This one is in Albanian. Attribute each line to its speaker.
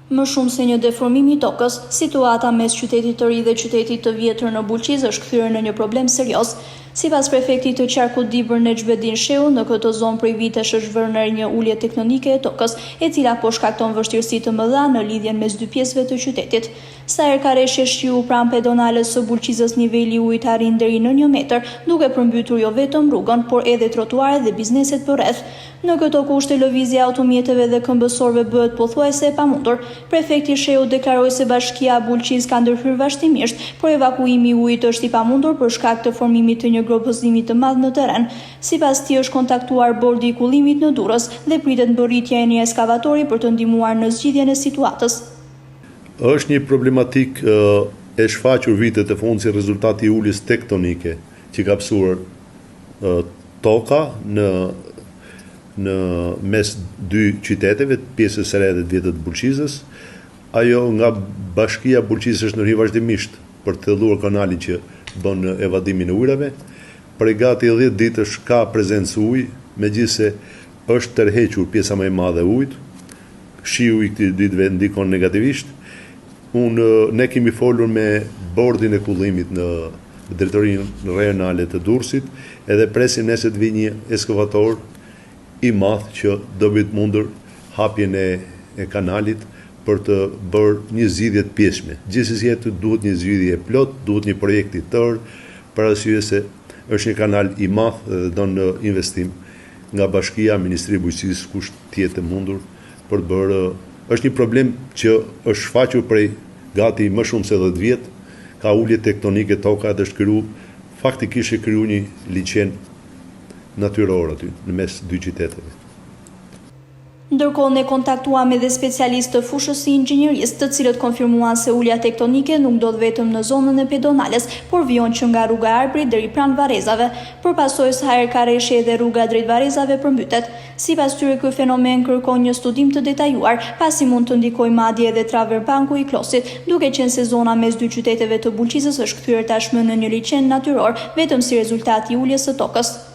Speaker 1: Më shumë se një deformim i tokës, situata mes qytetit të ri dhe qytetit të vjetër në Bulqiz është kthyer në një problem serioz. Sipas prefektit të qarkut Dibër Nexhbedin Shehu, në këtë zonë prej vitesh është vënë re një ulje tektonike e tokës, e cila po shkakton vështirësi të mëdha në lidhjen mes dy pjesëve të qytetit. Sa herë ka rreshje shiu pranë pedonales së Bulqizës, niveli i ujit arrin deri në 1 metër, duke përmbytur jo vetëm rrugën, por edhe trotuaret dhe bizneset përreth. Në këto kushte lëvizja e automjeteve dhe këmbësorëve bëhet pothuajse e pamundur. Prefekti Shehu deklaroi se bashkia Bulqiz ka ndërhyrë vazhdimisht, por evakuimi i ujit është i pamundur për shkak të formimit të një gropëzimi të madh në terren. Sipas tij është kontaktuar bordi i kullimit në Durrës dhe pritet mbërritja e një ekskavatori për të ndihmuar në zgjidhjen e situatës.
Speaker 2: Është një problematik e shfaqur vitet e fundit si rezultati i uljes tektonike që ka psuar toka në mes dy qyteteve, pjesës së re dhe të vjetër të Bulqizës. Ajo nga bashkia Bulqizës është ndërhyrë vazhdimisht për të thellur kanalin që bën evadimin e ujrave. Prej gati 10 ditësh ka prezencë ujë, megjithëse është tërhequr pjesa më e madhe e ujit. Shiu i këtyre ditëve ndikon negativisht. Ne kemi folur me bordin e kullimit në drejtorinë rajonale të Durrësit, edhe presim nëse të vijë një ekskavator i madh që do bëhet mundur hapjen e kanalit për të bërë një zgjidhje të pjesshme. Gjithsesi duhet një zgjidhje e plot, duhet një projekt i tërë, për arsye se është një kanal i madh dhe don investim nga bashkia, Ministria e Bujqësisë, kush tjetër mundur për të bërë. Është një problem që është shfaqur prej gati më shumë se 10 vjet, ka ulje tektonike toka dhe është krijuar, faktikisht e krijuar një liçen natyror aty në mes dy qyteteve.
Speaker 1: Ndërkohë ne kontaktuam edhe specialistë të fushës së inxhinierisë, të cilët konfirmuan se ulja tektonike nuk ndodh vetëm në zonën e pedonales, por vijon që nga rruga Arbrit deri pranë varrezave. Për pasojë sa herë ka rreshje edhe rruga drejt varrezave përmbytet. Sipas tyre ky fenomen kërkon një studim të detajuar, pasi mund të ndikojë madje edhe traverbanku i Klosit, duke qenë se zona mes dy qyteteve të Bulqizës është kthyer tashmë në një liçen natyror vetëm si rezultat i uljes së tokës.